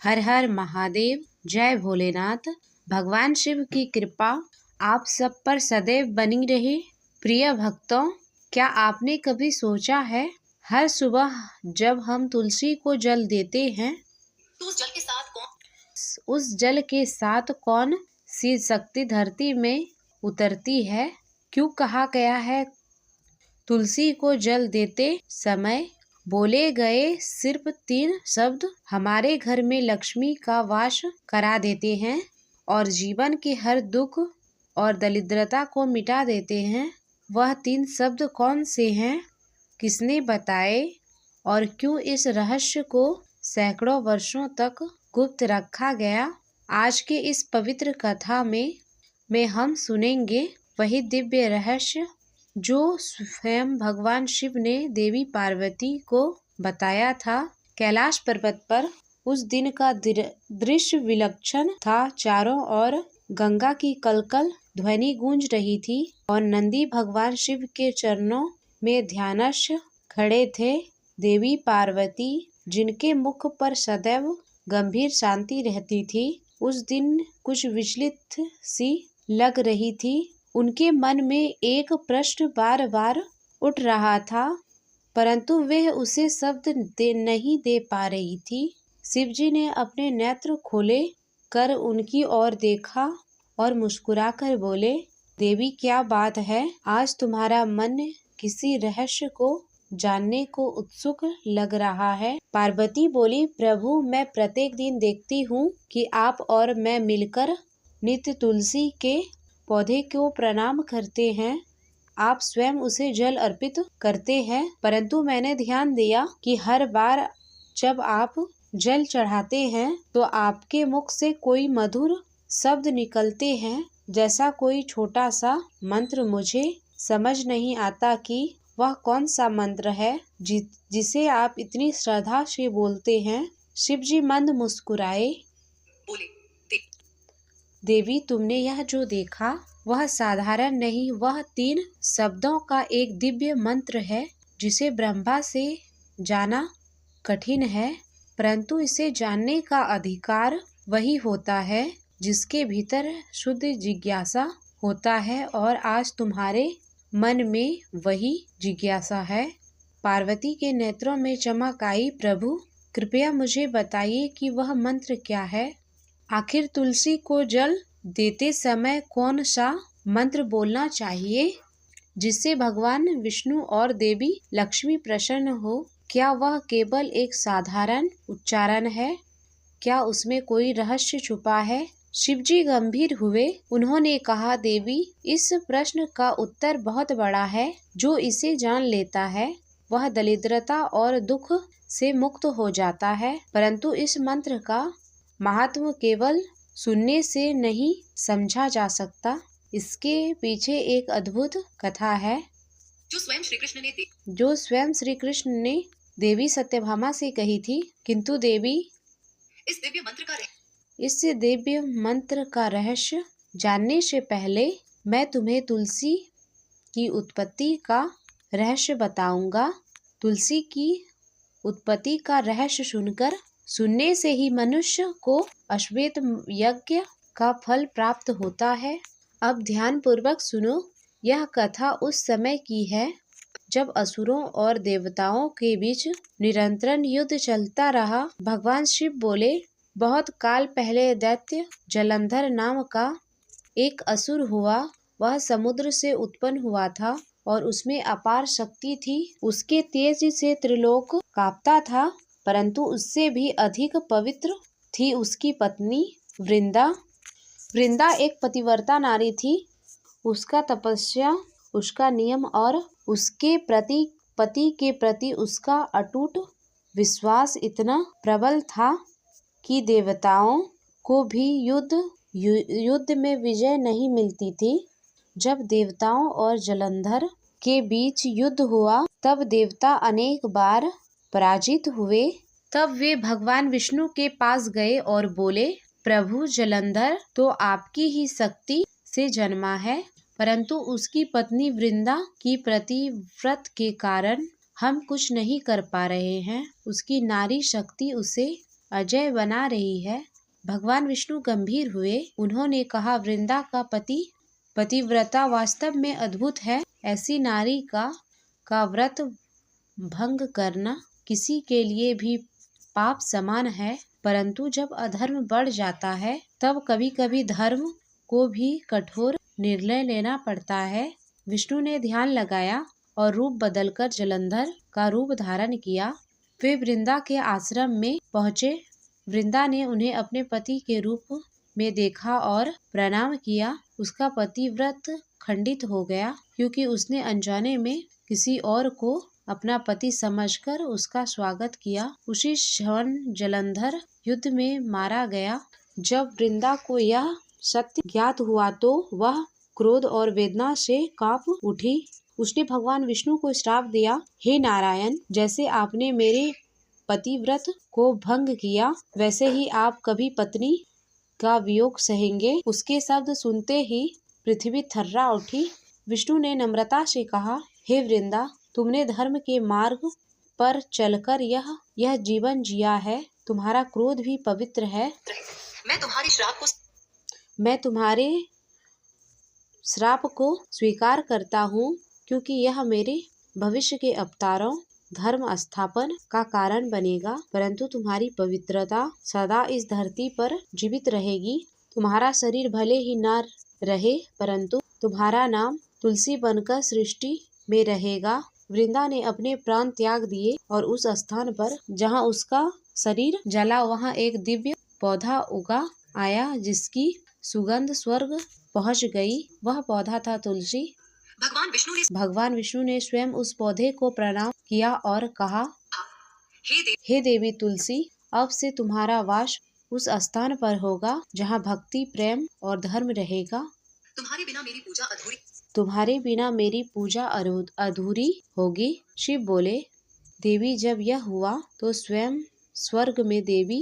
हर हर महादेव। जय भोलेनाथ। भगवान शिव की कृपा आप सब पर सदैव बनी रहे। प्रिय भक्तों, क्या आपने कभी सोचा है हर सुबह जब हम तुलसी को जल देते हैं तो उस जल के साथ कौन सी शक्ति धरती में उतरती है? क्यों कहा गया है तुलसी को जल देते समय बोले गए सिर्फ 3 शब्द हमारे घर में लक्ष्मी का वास करा देते हैं और जीवन के हर दुख और दरिद्रता को मिटा देते हैं? वह 3 शब्द कौन से हैं? किसने बताए और क्यों इस रहस्य को सैकड़ों वर्षों तक गुप्त रखा गया? आज के इस पवित्र कथा में हम सुनेंगे वही दिव्य रहस्य जो स्वयं भगवान शिव ने देवी पार्वती को बताया था। कैलाश पर्वत पर उस दिन का दृश्य विलक्षण था। चारों ओर गंगा की कलकल ध्वनि गूंज रही थी और नंदी भगवान शिव के चरणों में ध्यानस्थ खड़े थे। देवी पार्वती, जिनके मुख पर सदैव गंभीर शांति रहती थी, उस दिन कुछ विचलित सी लग रही थी। उनके मन में एक प्रश्न बार बार उठ रहा था, परंतु वह उसे शब्द नहीं दे पा रही थी। शिवजी ने अपने नेत्र खोले कर उनकी ओर देखा और मुस्कुराकर बोले, देवी, क्या बात है? आज तुम्हारा मन किसी रहस्य को जानने को उत्सुक लग रहा है। पार्वती बोली, प्रभु, मैं प्रत्येक दिन देखती हूँ कि आप और मैं मिलकर नित्य तुलसी के पौधे को प्रणाम करते हैं। आप स्वयं उसे जल अर्पित करते हैं, परंतु मैंने ध्यान दिया कि हर बार जब आप जल चढ़ाते हैं तो आपके मुख से कोई मधुर शब्द निकलते हैं, जैसा कोई छोटा सा मंत्र। मुझे समझ नहीं आता कि वह कौन सा मंत्र है जिसे आप इतनी श्रद्धा से बोलते हैं। शिवजी मंद मुस्कुराए, देवी, तुमने यह जो देखा वह साधारण नहीं, वह 3 शब्दों का एक दिव्य मंत्र है जिसे ब्रह्मा से जाना कठिन है, परंतु इसे जानने का अधिकार वही होता है जिसके भीतर शुद्ध जिज्ञासा होता है, और आज तुम्हारे मन में वही जिज्ञासा है। पार्वती के नेत्रों में चमक आई। प्रभु, कृपया मुझे बताइए कि वह मंत्र क्या है? आखिर तुलसी को जल देते समय कौन सा मंत्र बोलना चाहिए जिससे भगवान विष्णु और देवी लक्ष्मी प्रसन्न हो? क्या वह केवल एक साधारण उच्चारण है? क्या उसमें कोई रहस्य छुपा है? शिवजी गंभीर हुए। उन्होंने कहा, देवी, इस प्रश्न का उत्तर बहुत बड़ा है। जो इसे जान लेता है वह दरिद्रता और दुख से मुक्त हो जाता है, परंतु इस मंत्र का महत्व केवल सुनने से नहीं समझा जा सकता। इसके पीछे एक अद्भुत कथा है जो स्वयं श्री कृष्ण ने देवी सत्यभामा से कही थी। किंतु देवी, इस दिव्य मंत्र का रहस्य जानने से पहले मैं तुम्हें तुलसी की उत्पत्ति का रहस्य बताऊंगा। तुलसी की उत्पत्ति का रहस्य सुनने से ही मनुष्य को अश्वमेध यज्ञ का फल प्राप्त होता है। अब ध्यान पूर्वक सुनो। यह कथा उस समय की है जब असुरों और देवताओं के बीच निरंतर युद्ध चलता रहा। भगवान शिव बोले, बहुत काल पहले दैत्य जलंधर नाम का एक असुर हुआ। वह समुद्र से उत्पन्न हुआ था और उसमें अपार शक्ति थी। उसके तेज से त्रिलोक कांपता था, परंतु उससे भी अधिक पवित्र थी उसकी पत्नी वृंदा। वृंदा एक पतिव्रता नारी थी। उसका तपस्या, उसका नियम और उसके पति के प्रति उसका अटूट विश्वास इतना प्रबल था कि देवताओं को भी युद्ध में विजय नहीं मिलती थी। जब देवताओं और जलंधर के बीच युद्ध हुआ तब देवता अनेक बार पराजित हुए। तब वे भगवान विष्णु के पास गए और बोले, प्रभु, जलंधर तो आपकी ही शक्ति से जन्मा है, परंतु उसकी पत्नी वृंदा की प्रतिव्रत के कारण हम कुछ नहीं कर पा रहे हैं। उसकी नारी शक्ति उसे अजय बना रही है। भगवान विष्णु गंभीर हुए। उन्होंने कहा, वृंदा का पतिव्रता वास्तव में अद्भुत है। ऐसी नारी का व्रत भंग करना किसी के लिए भी पाप समान है। परंतु जब अधर्म बढ़ जाता है तब कभी कभी धर्म को भी कठोर निर्णय लेना पड़ता है। विष्णु ने ध्यान लगाया और रूप बदलकर जलंधर का रूप धारण किया। वे वृंदा के आश्रम में पहुँचे। वृंदा ने उन्हें अपने पति के रूप में देखा और प्रणाम किया। उसका पतिव्रत खंडित हो गया क्योंकि उसने अनजाने में किसी और को अपना पति समझकर उसका स्वागत किया। उसी क्षण जलंधर युद्ध में मारा गया। जब वृंदा को यह सत्य ज्ञात हुआ तो वह क्रोध और वेदना से कांप उठी। उसने भगवान विष्णु को श्राप दिया, हे नारायण, जैसे आपने मेरे पतिव्रत को भंग किया वैसे ही आप कभी पत्नी का वियोग सहेंगे। उसके शब्द सुनते ही पृथ्वी थर्रा उठी। विष्णु ने नम्रता से कहा, हे वृंदा, तुमने धर्म के मार्ग पर चलकर यह जीवन जिया है। तुम्हारा क्रोध भी पवित्र है। मैं तुम्हारे श्राप को स्वीकार करता हूँ क्योंकि यह मेरे भविष्य के अवतारों धर्म स्थापन का कारण बनेगा। परंतु तुम्हारी पवित्रता सदा इस धरती पर जीवित रहेगी। तुम्हारा शरीर भले ही न रहे परंतु तुम्हारा नाम तुलसी बनकर सृष्टि में रहेगा। वृंदा ने अपने प्राण त्याग दिए और उस स्थान पर जहाँ उसका शरीर जला वहाँ एक दिव्य पौधा उगा आया जिसकी सुगंध स्वर्ग पहुँच गई। वह पौधा था तुलसी। भगवान विष्णु ने स्वयं उस पौधे को प्रणाम किया और कहा, हे देवी तुलसी, अब से तुम्हारा वास उस स्थान पर होगा जहाँ भक्ति, प्रेम और धर्म रहेगा। तुम्हारे बिना मेरी पूजा अधूरी होगी। शिव बोले, देवी, जब यह हुआ तो स्वयं स्वर्ग में देवी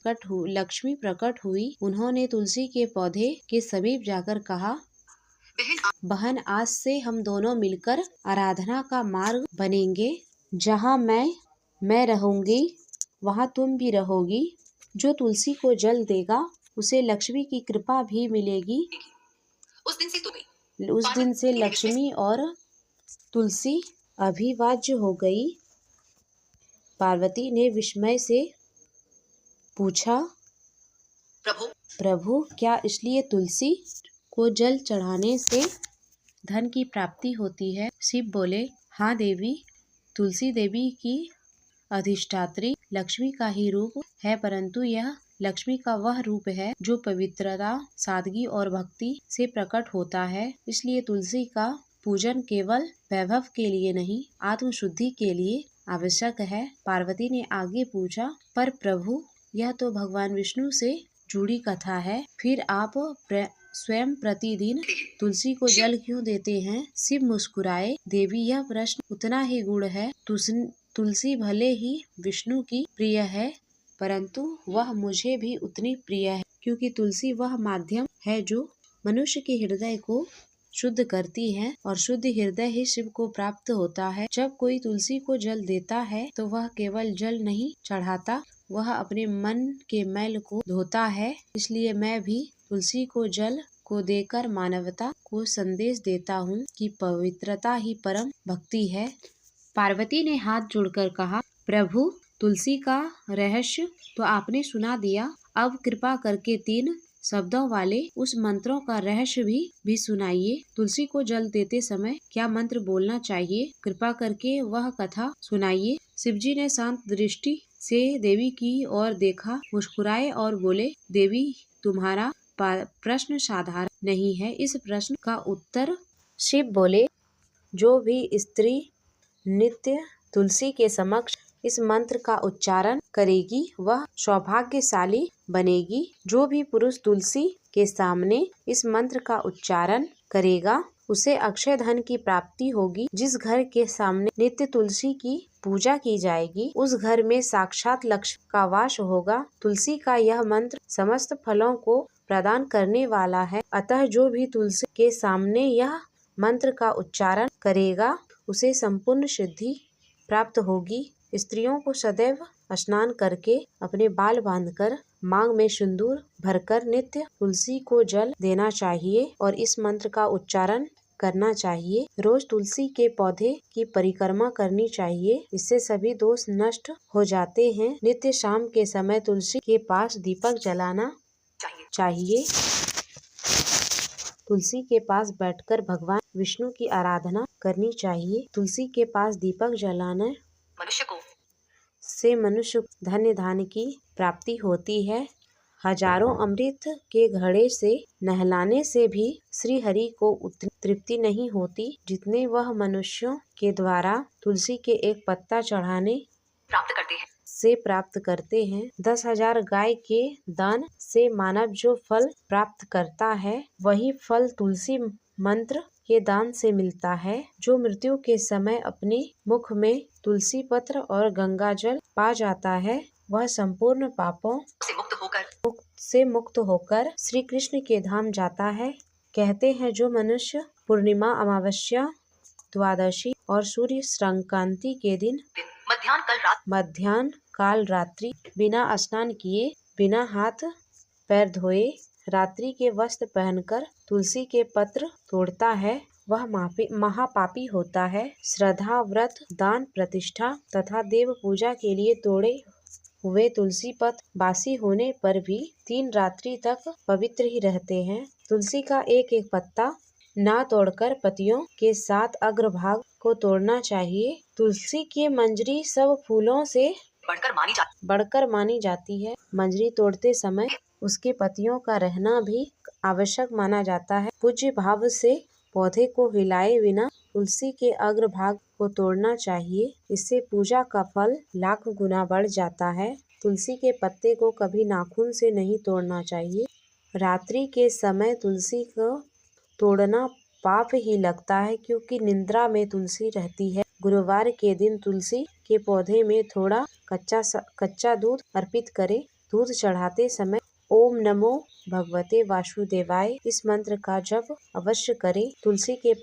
लक्ष्मी प्रकट हुई। उन्होंने तुलसी के पौधे के समीप जाकर कहा, बहन, आज से हम दोनों मिलकर आराधना का मार्ग बनेंगे। जहाँ मैं रहूंगी वहाँ तुम भी रहोगी। जो तुलसी को जल देगा उसे लक्ष्मी की कृपा भी मिलेगी। उस दिन से लक्ष्मी और तुलसी अभिवाज्य हो गई। पार्वती ने विस्मय से पूछा, प्रभु, क्या इसलिए तुलसी को जल चढ़ाने से धन की प्राप्ति होती है? शिव बोले, हाँ देवी, तुलसी देवी की अधिष्ठात्री लक्ष्मी का ही रूप है, परंतु यह लक्ष्मी का वह रूप है जो पवित्रता, सादगी और भक्ति से प्रकट होता है। इसलिए तुलसी का पूजन केवल वैभव के लिए नहीं, आत्मशुद्धि के लिए आवश्यक है। पार्वती ने आगे पूछा, पर प्रभु, यह तो भगवान विष्णु से जुड़ी कथा है, फिर आप स्वयं प्रतिदिन तुलसी को जल क्यों देते हैं? शिव मुस्कुराए, देवी, यह प्रश्न उतना ही गूढ़ है। तुलसी भले ही विष्णु की प्रिय है परंतु वह मुझे भी उतनी प्रिय है, क्योंकि तुलसी वह माध्यम है जो मनुष्य के हृदय को शुद्ध करती है और शुद्ध हृदय ही शिव को प्राप्त होता है। जब कोई तुलसी को जल देता है तो वह केवल जल नहीं चढ़ाता, वह अपने मन के मैल को धोता है। इसलिए मैं भी तुलसी को जल को देकर मानवता को संदेश देता हूँ कि पवित्रता ही परम भक्ति है। पार्वती ने हाथ जोड़कर कहा, प्रभु, तुलसी का रहस्य तो आपने सुना दिया, अब कृपा करके 3 शब्दों वाले उस मंत्रों का रहस्य भी सुनाइए। तुलसी को जल देते समय क्या मंत्र बोलना चाहिए? कृपा करके वह कथा सुनाइए। शिवजी ने शांत दृष्टि से देवी की ओर देखा, मुस्कुराए और बोले, देवी, तुम्हारा प्रश्न साधारण नहीं है, इस प्रश्न का उत्तर। शिव बोले, जो भी स्त्री नित्य तुलसी के समक्ष इस मंत्र का उच्चारण करेगी वह सौभाग्यशाली बनेगी। जो भी पुरुष तुलसी के सामने इस मंत्र का उच्चारण करेगा उसे अक्षय धन की प्राप्ति होगी। जिस घर के सामने नित्य तुलसी की पूजा की जाएगी उस घर में साक्षात लक्ष्मी का वास होगा। तुलसी का यह मंत्र समस्त फलों को प्रदान करने वाला है, अतः जो भी तुलसी के सामने यह मंत्र का उच्चारण करेगा उसे संपूर्ण सिद्धि प्राप्त होगी। स्त्रियों को सदैव स्नान करके अपने बाल बांधकर मांग में सिंदूर भरकर नित्य तुलसी को जल देना चाहिए और इस मंत्र का उच्चारण करना चाहिए। रोज तुलसी के पौधे की परिक्रमा करनी चाहिए, इससे सभी दोष नष्ट हो जाते हैं। नित्य शाम के समय तुलसी के पास दीपक जलाना चाहिए। तुलसी के पास बैठकर भगवान विष्णु की आराधना करनी चाहिए। तुलसी के पास दीपक जलाने से मनुष्य धन्य धान्य की प्राप्ति होती है। हजारों अमृत के घड़े से नहलाने से भी श्री हरि को उतनी तृप्ति नहीं होती जितने वह मनुष्यों के द्वारा तुलसी के एक पत्ता चढ़ाने से प्राप्त करते हैं। 10,000 गाय के दान से मानव जो फल प्राप्त करता है, वही फल तुलसी मंत्र के दान से मिलता है। जो मृत्यु के समय अपने मुख में तुलसी पत्र और गंगा जल पा जाता है, वह संपूर्ण पापों से मुक्त होकर श्री कृष्ण के धाम जाता है। कहते हैं जो मनुष्य पूर्णिमा, अमावस्या, द्वादशी और सूर्य संक्रांति के दिन मध्याह्न काल रात्रि बिना स्नान किए, बिना हाथ पैर धोए, रात्रि के वस्त्र पहनकर तुलसी के पत्र तोड़ता है, वह महापापी होता है। श्रद्धा, व्रत, दान, प्रतिष्ठा तथा देव पूजा के लिए तोड़े हुए तुलसी पत्र बासी होने पर भी 3 रात्रि तक पवित्र ही रहते हैं। तुलसी का एक एक पत्ता ना तोड़कर पत्तियों के साथ अग्रभाग को तोड़ना चाहिए। तुलसी की मंजरी सब फूलों से बढ़कर मानी जाती है। मंजरी तोड़ते समय उसके पत्तियों का रहना भी आवश्यक माना जाता है। पूज्य भाव से पौधे को हिलाए बिना तुलसी के अग्रभाग को तोड़ना चाहिए, इससे पूजा का फल लाख गुना बढ़ जाता है। तुलसी के पत्ते को कभी नाखून से नहीं तोड़ना चाहिए। रात्रि के समय तुलसी को तोड़ना पाप ही लगता है, क्योंकि निद्रा में तुलसी रहती है। गुरुवार के दिन तुलसी के पौधे में थोड़ा कच्चा दूध अर्पित करें। दूध चढ़ाते समय ओम नमो भगवते वासुदेवाय इस मंत्र का जप अवश्य करें। तुलसी के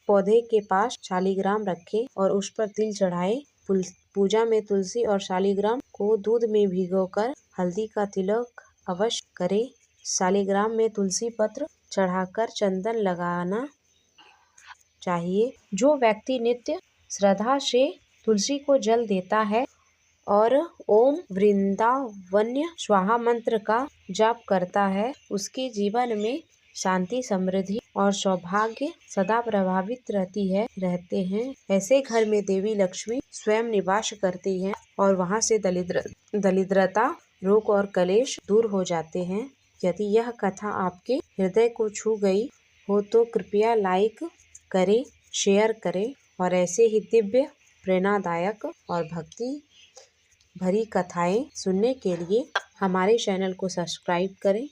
पौधे के पास शालिग्राम रखें और उस पर तिल चढ़ाएं। पूजा में तुलसी और शालिग्राम को दूध में भिगोकर हल्दी का तिलक अवश्य करें। शालिग्राम में तुलसी पत्र चढ़ाकर चंदन लगाना चाहिए। जो व्यक्ति नित्य श्रद्धा से तुलसी को जल देता है और ओम वृंदावन्य स्वाहा मंत्र का जाप करता है, उसके जीवन में शांति, समृद्धि और सौभाग्य सदा प्रभावित रहते हैं। ऐसे घर में देवी लक्ष्मी स्वयं निवास करती हैं और वहां से दरिद्रता, रोग और कलेश दूर हो जाते हैं। यदि यह कथा आपके हृदय को छू गई हो तो कृपया लाइक करें, शेयर करें और ऐसे ही दिव्य, प्रेरणादायक और भक्ति भरी कथाएं सुनने के लिए हमारे चैनल को सब्सक्राइब करें।